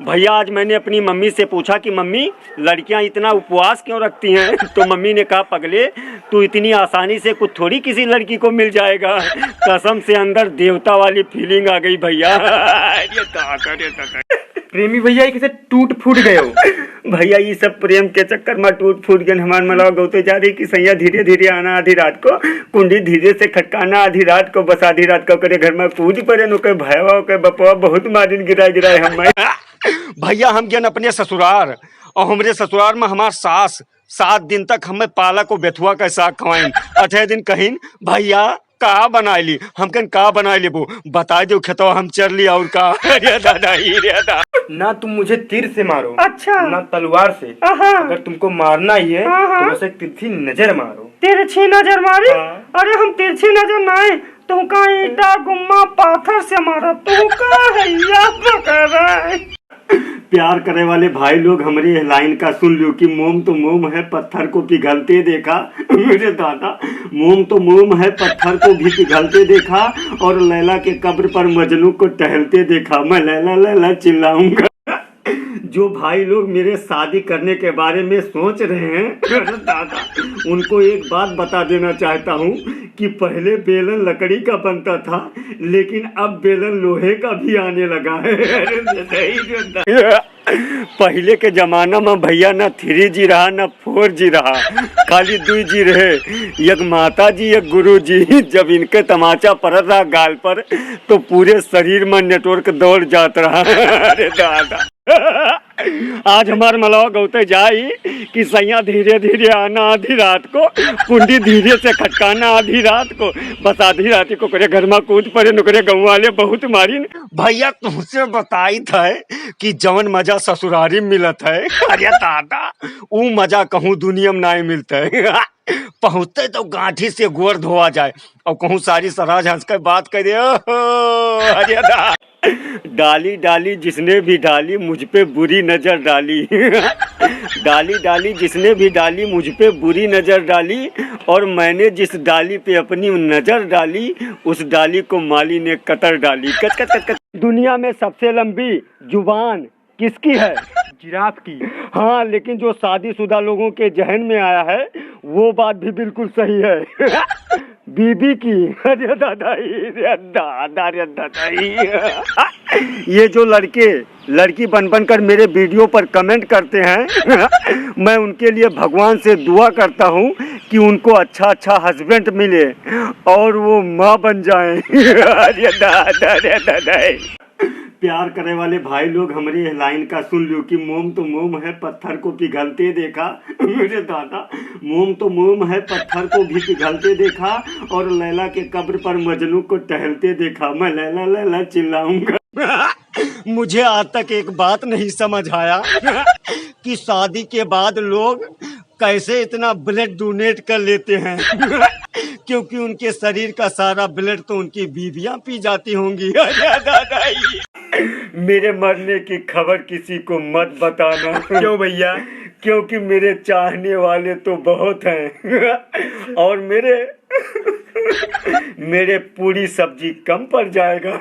भैया आज मैंने अपनी मम्मी से पूछा कि मम्मी लड़कियां इतना उपवास क्यों रखती हैं? तो मम्मी ने कहा पगले तू इतनी आसानी से कुछ थोड़ी किसी लड़की को मिल जाएगा। कसम से अंदर देवता वाली फीलिंग आ गई भैया। प्रेमी भैया कैसे टूट फूट गए हो? भैया ये सब प्रेम के चक्कर में टूट फूट गए। हमारे मलाव गौते जा रही कि सैया धीरे धीरे आना आधी रात को, कुंडी धीरे से खटकाना आधी रात को, बस आधी रात को करे घर में कूद पड़े नो के भयवा के बपवा बहुत मारिन गिराए हम। भैया हम गए अपने ससुराल और हमारे ससुराल में हमार सास 7 दिन तक हमें पालक को बेथुआ का साग खवाइन। 8 दिन कहीं भैया का बनाई ली, हम कन का बनाई ली वो बता दो खेतो हम चल ली और का। अरे दादा ही रे दादा, ना तुम मुझे तीर से मारो, अच्छा ना तलवार से। अगर तुमको मारना ही है तो बस एक तिरछी नजर मारो। तिरछी नजर मारी? अरे हम तिरछी नजर नहीं, तू का ईटा गुम्मा पाथर से मारा, तू का हैया पकड़ा। प्यार करे वाले भाई लोग हमारी लाइन का सुन लो कि मोम तो मोम है पत्थर को पिघलते देखा। मेरे दादा मोम तो मोम है पत्थर को भी पिघलते देखा और लैला के कब्र पर मजनू को टहलते देखा। मैं लैला लैला चिल्लाऊंगा। जो भाई लोग मेरे शादी करने के बारे में सोच रहे हैं दादा उनको एक बात बता देना चाहता हूँ कि पहले बेलन लकड़ी का बनता था लेकिन अब बेलन लोहे का भी आने लगा है। पहले के जमाना में भैया न 3G रहा न 4G रहा, खाली 2G रहे, एक माता जी एक गुरु जी। जब इनके तमाचा पड़ रहा गाल पर तो पूरे शरीर में नेटवर्क दौड़ जात रहा। अरे दादा आज हमारे मलावा गौते जाई कि सैया धीरे धीरे आना आधी रात को, कुंडी धीरे से खटकाना आधी रात को, बस आधी रात को करे घर में कूद पड़े नुकरे गाँव वाले बहुत मारी। भैया तुमसे बताई था कि जवन मजा ससुरारी मिलत है, अरे दादा वो मजा कहूँ दुनिया में नहीं मिलता है। पहुँचते तो गांठी से गोर धोआ जाए और कहूँ सारी सराज हंस कर बात करे। अरे दादा डाली डाली जिसने भी डाली मुझ पे बुरी नजर डाली। डाली डाली जिसने भी डाली मुझ पे बुरी नजर डाली और मैंने जिस डाली पे अपनी नजर डाली उस डाली को माली ने कतर डाली। कच कच कच कच। दुनिया में सबसे लंबी जुबान किसकी है? जिराफ की। हाँ लेकिन जो शादीशुदा लोगों के जहन में आया है वो बात भी बिल्कुल सही है। बीबी की। अरे दादा रे दादा रे दादा। ये जो लड़की बन कर मेरे वीडियो पर कमेंट करते हैं मैं उनके लिए भगवान से दुआ करता हूँ कि उनको अच्छा हस्बैंड मिले और वो माँ बन जाएं। अरे दादा रे दादा। प्यार करने वाले भाई लोग हमारी लाइन का सुन लो कि मोम तो मोम है पत्थर को पिघलते देखा। मेरे दादा मोम तो मोम है पत्थर को भी पिघलते देखा और लैला के कब्र पर मजनू को टहलते देखा। मैं लैला लैला चिल्लाऊंगा। मुझे आज तक एक बात नहीं समझ आया कि शादी के बाद लोग कैसे इतना ब्लड डोनेट कर लेते हैं। क्योंकि उनके शरीर का सारा ब्लड तो उनकी बीवियां पी जाती होंगी। मेरे मरने की खबर किसी को मत बताना। क्यों भैया? क्योंकि मेरे चाहने वाले तो बहुत हैं और मेरे पूरी सब्जी कम पड़ जाएगा।